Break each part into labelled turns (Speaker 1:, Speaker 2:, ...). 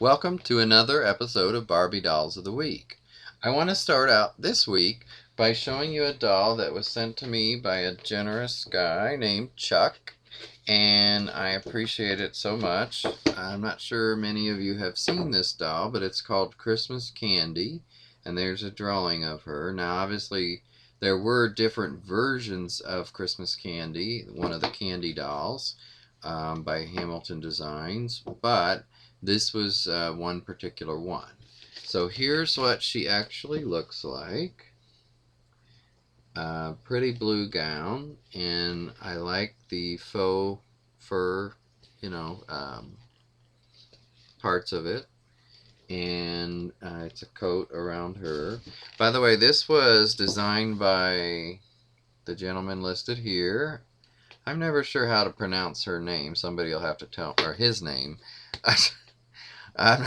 Speaker 1: Welcome to another episode of Barbie Dolls of the Week. I want to start out this week by showing you a doll that was sent to me by a generous guy named Chuck, and I appreciate it so much. I'm not sure many of you have seen this doll, but it's called Christmas Candy, and there's a drawing of her. Now, obviously, there were different versions of Christmas Candy, one of the candy dolls by Hamilton Designs, but this was one particular one. So here's what she actually looks like. Pretty blue gown, and I like the faux fur, you know, parts of it. And it's a coat around her. By the way, this was designed by the gentleman listed here. I'm never sure how to pronounce her name. Somebody will have to tell, or his name. Um,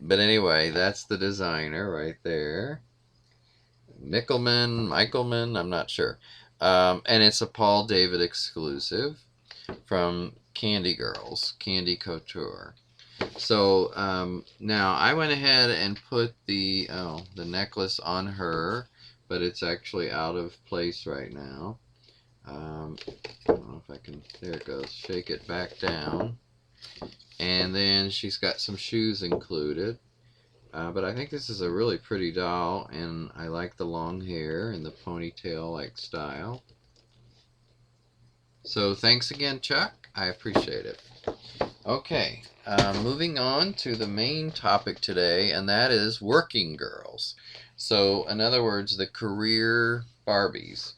Speaker 1: but anyway, that's the designer right there. Michelman, I'm not sure. And it's a Paul David exclusive from Candy Girls, Candy Couture. So now I went ahead and put the necklace on her, but it's actually out of place right now. I don't know if I can. There it goes. Shake it back down. And then she's got some shoes included. But I think this is a really pretty doll, and I like the long hair and the ponytail-like style. So thanks again, Chuck. I appreciate it. Okay, moving on to the main topic today, and that is working girls. So, in other words, the career Barbies.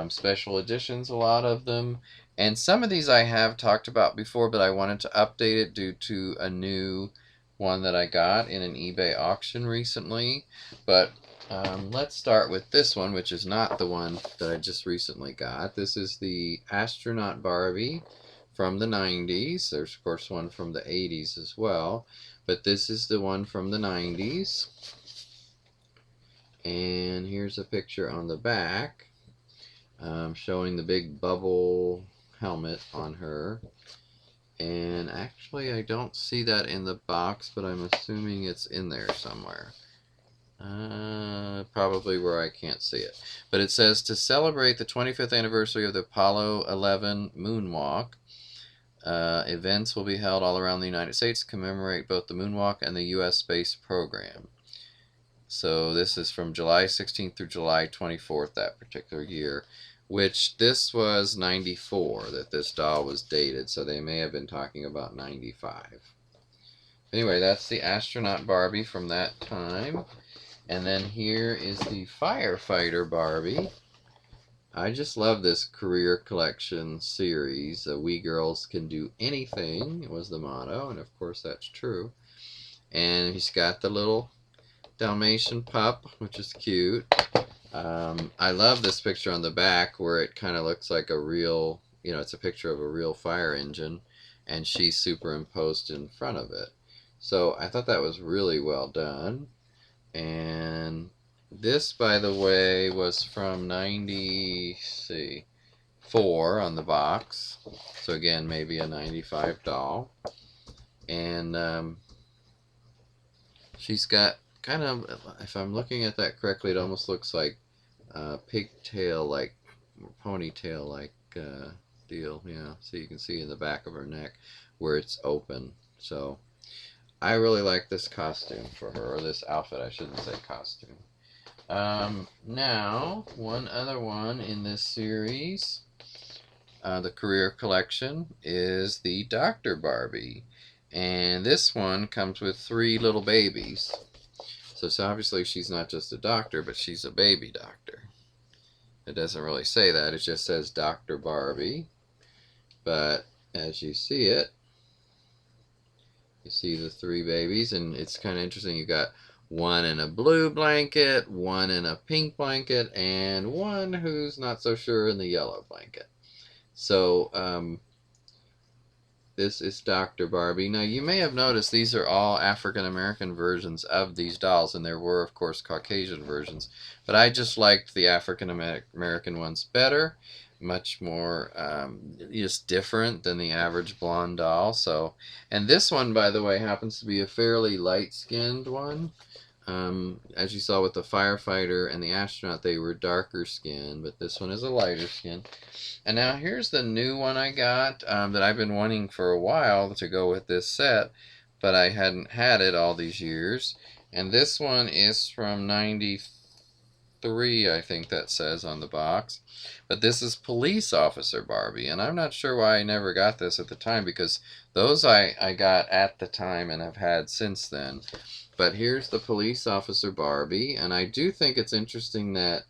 Speaker 1: Special editions, a lot of them. And some of these I have talked about before, but I wanted to update it due to a new one that I got in an eBay auction recently. But let's start with this one, which is not the one that I just recently got. This is the Astronaut Barbie from the 90s. There's, of course, one from the 80s as well. But this is the one from the 90s. And here's a picture on the back showing the big bubble helmet on her. And actually, I don't see that in the box, but I'm assuming it's in there somewhere. Probably where I can't see it. But it says, to celebrate the 25th anniversary of the Apollo 11 moonwalk, events will be held all around the United States to commemorate both the moonwalk and the U.S. space program. So this is from July 16th through July 24th that particular year, which this was 94 that this doll was dated, so they may have been talking about 95. Anyway, that's the Astronaut Barbie from that time. And then here is the Firefighter Barbie. I just love this career collection series. We girls can do anything was the motto, and of course that's true. And he's got the little Dalmatian pup, which is cute. I love this picture on the back where it kind of looks like a real, it's a picture of a real fire engine, and she's superimposed in front of it. So I thought that was really well done. And this, by the way, was from 94 on the box. So again, maybe a 95 doll. And she's got kind of, if I'm looking at that correctly, it almost looks like pigtail, like ponytail, like deal. Yeah, so you can see in the back of her neck where it's open. So I really like this costume for her, or this outfit, I shouldn't say costume. Now, one other one in this series, the career collection, is the Dr. Barbie. And this one comes with 3 little babies. So obviously she's not just a doctor, but she's a baby doctor. It doesn't really say that, it just says Dr. Barbie. But as you see it, you see the 3 babies, and it's kind of interesting. You got one in a blue blanket, one in a pink blanket, and one who's not so sure in the yellow blanket. So this is Dr. Barbie. Now, you may have noticed these are all African American versions of these dolls, and there were, of course, Caucasian versions. But I just liked the African American ones better. much more just different than the average blonde doll. So, and this one, by the way, happens to be a fairly light-skinned one. As you saw with the firefighter and the astronaut, they were darker skin, but this one is a lighter skin. And now here's the new one I got that I've been wanting for a while to go with this set, but I hadn't had it all these years. And this one is from 93, I think that says on the box. But this is Police Officer Barbie, and I'm not sure why I never got this at the time, because those I got at the time and have had since then. But here's the Police Officer Barbie, and I do think it's interesting that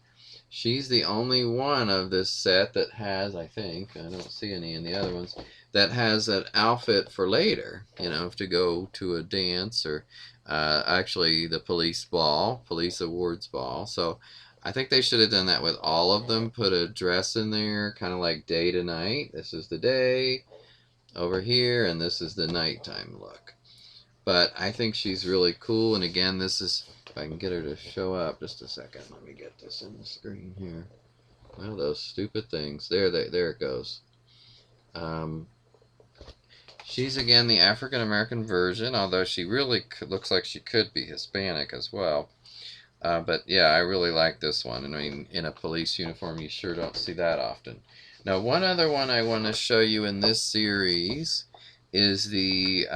Speaker 1: she's the only one of this set that has, I think, I don't see any in the other ones, that has an outfit for later, you know, to go to a dance or actually the police ball, police awards ball. So I think they should have done that with all of them, put a dress in there, kind of like day to night. This is the day over here, and this is the nighttime look. But I think she's really cool, and again, this is, if I can get her to show up, just a second, let me get this in the screen here. Well, those stupid things. There it goes. She's again the African American version, although she really looks like she could be Hispanic as well. But yeah, I really like this one. I mean, in a police uniform, you sure don't see that often. Now, one other one I want to show you in this series is the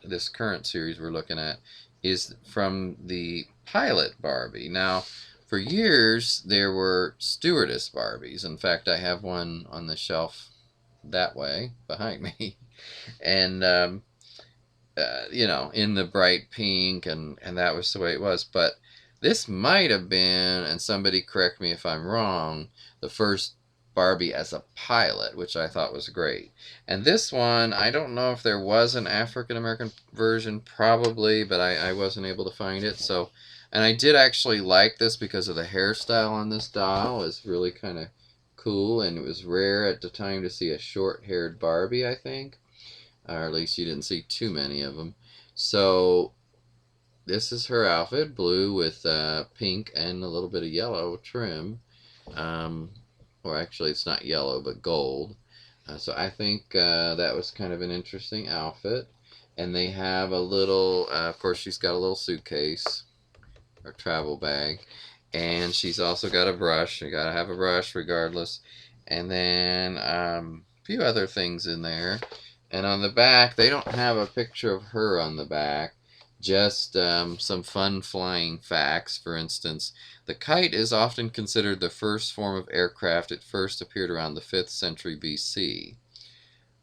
Speaker 1: this current series we're looking at is from the pilot Barbie. Now, for years there were stewardess Barbies. In fact, I have one on the shelf that way behind me, and you know, in the bright pink, and that was the way it was. But this might have been, and somebody correct me if I'm wrong, the first Barbie as a pilot, which I thought was great. And this one, I don't know if there was an African American version, probably, but I wasn't able to find it. So, and I did actually like this because of the hairstyle on this doll is really kind of cool, and it was rare at the time to see a short-haired Barbie, I think, or at least you didn't see too many of them. So this is her outfit, blue with pink and a little bit of yellow trim. Or actually it's not yellow, but gold. So I think that was kind of an interesting outfit. And they have a little, of course she's got a little suitcase, or travel bag. And she's also got a brush. You gotta have a brush regardless. And then a few other things in there. And on the back, they don't have a picture of her on the back. Just some fun flying facts. For instance, the kite is often considered the first form of aircraft. It first appeared around the 5th century BC.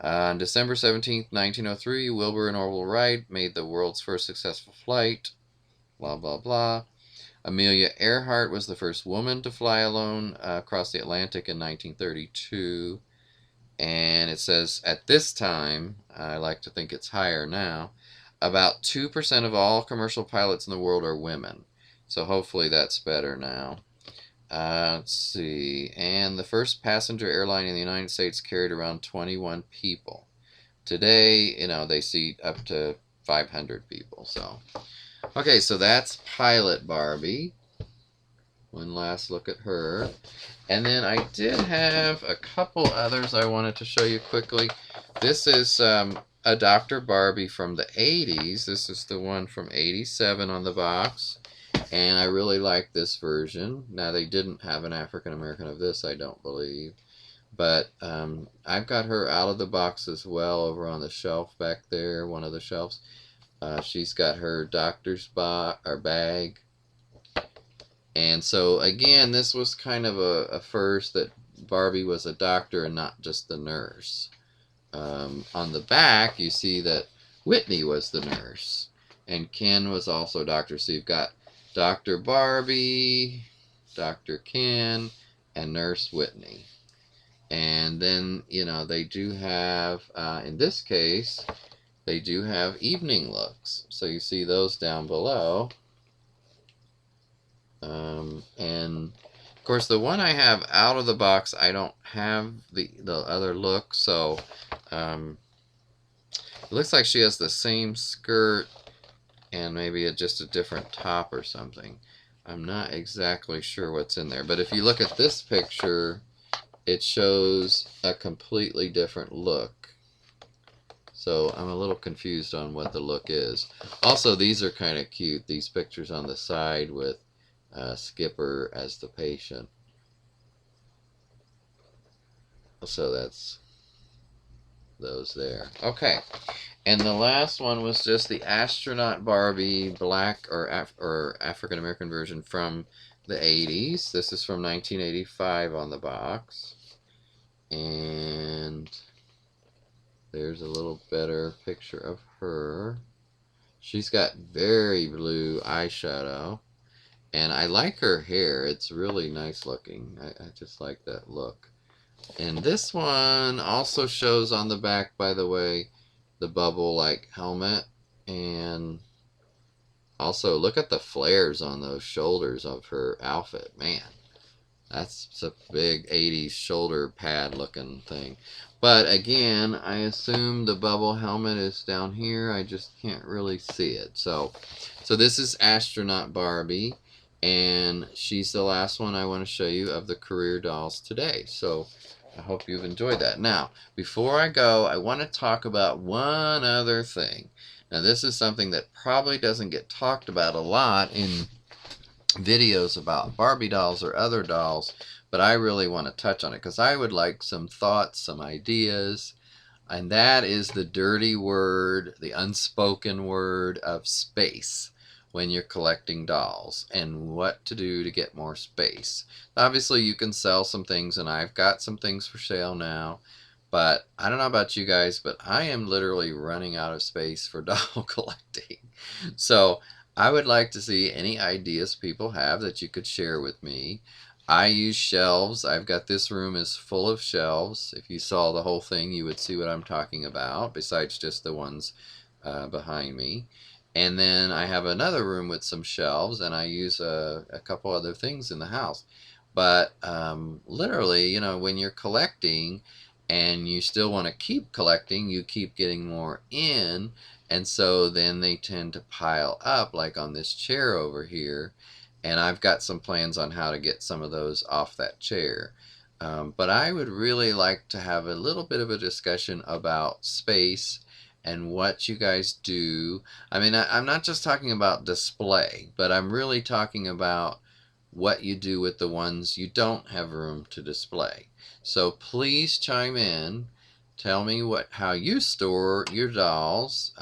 Speaker 1: On December 17th, 1903, Wilbur and Orville Wright made the world's first successful flight. Blah, blah, blah. Amelia Earhart was the first woman to fly alone across the Atlantic in 1932. And it says, at this time, I like to think it's higher now, about 2% of all commercial pilots in the world are women. So hopefully that's better now. Let's see. And the first passenger airline in the United States carried around 21 people. Today, you know, they seat up to 500 people. So, okay, so that's Pilot Barbie. One last look at her. And then I did have a couple others I wanted to show you quickly. This is a Dr. Barbie from the 80s. This is the one from 87 on the box. And I really like this version. Now, they didn't have an African American of this, I don't believe. But I've got her out of the box as well over on the shelf back there, one of the shelves. She's got her doctor's bag. And so, again, this was kind of a first that Barbie was a doctor and not just the nurse. On the back, you see that Whitney was the nurse. And Ken was also a doctor. So you've got Dr. Barbie, Dr. Ken, and Nurse Whitney. And then, you know, they do have, in this case, they do have evening looks. So you see those down below. And of course, the one I have out of the box, I don't have the other look. So it looks like she has the same skirt and maybe just a different top or something. I'm not exactly sure what's in there. But if you look at this picture, it shows a completely different look. So I'm a little confused on what the look is. Also, these are kind of cute. These pictures on the side with Skipper as the patient. So that's those there. Okay. And the last one was just the astronaut Barbie black or African American version from the 80s. This is from 1985 on the box. And there's a little better picture of her. She's got very blue eyeshadow. And I like her hair. It's really nice looking. I just like that look. And this one also shows on the back, by the way, the bubble-like helmet. And also, look at the flares on those shoulders of her outfit. Man, that's a big 80s shoulder pad looking thing. But again, I assume the bubble helmet is down here. I just can't really see it. So this is Astronaut Barbie. And she's the last one I want to show you of the career dolls today. So I hope you've enjoyed that. Now, before I go, I want to talk about one other thing. Now, this is something that probably doesn't get talked about a lot in videos about Barbie dolls or other dolls, but I really want to touch on it because I would like some thoughts, some ideas, and that is the dirty word, the unspoken word of space when you're collecting dolls and what to do to get more space. Obviously, you can sell some things, and I've got some things for sale now. But I don't know about you guys, but I am literally running out of space for doll collecting. So I would like to see any ideas people have that you could share with me. I use shelves. I've got this room is full of shelves. If you saw the whole thing, you would see what I'm talking about, besides just the ones behind me. And then I have another room with some shelves, and I use a couple other things in the house. But literally, you know, when you're collecting and you still want to keep collecting, you keep getting more in, and so then they tend to pile up, like on this chair over here. And I've got some plans on how to get some of those off that chair. But I would really like to have a little bit of a discussion about space and what you guys do. I mean, I'm not just talking about display, but I'm really talking about what you do with the ones you don't have room to display. So please chime in. Tell me how you store your dolls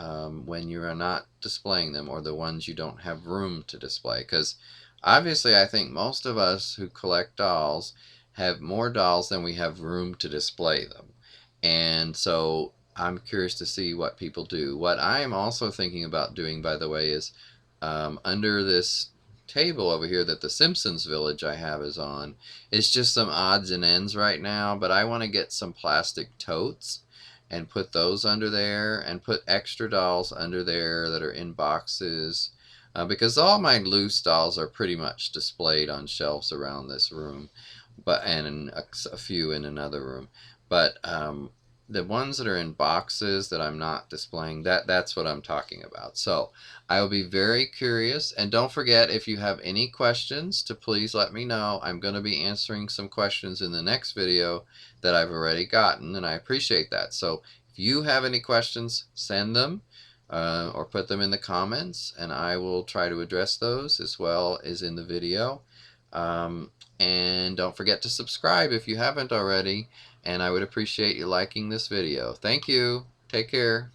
Speaker 1: when you are not displaying them, or the ones you don't have room to display. Because obviously, I think most of us who collect dolls have more dolls than we have room to display them. And so I'm curious to see what people do. What I am also thinking about doing, by the way, is under this table over here that the Simpsons Village I have is on, it's just some odds and ends right now, but I want to get some plastic totes and put those under there and put extra dolls under there that are in boxes, because all my loose dolls are pretty much displayed on shelves around this room, and a few in another room. But the ones that are in boxes that I'm not displaying, that's what I'm talking about. So I will be very curious, and don't forget, if you have any questions, to please let me know. I'm going to be answering some questions in the next video that I've already gotten, and I appreciate that. So if you have any questions, send them or put them in the comments, and I will try to address those as well as in the video. And don't forget to subscribe if you haven't already, and I would appreciate you liking this video. Thank you. Take care.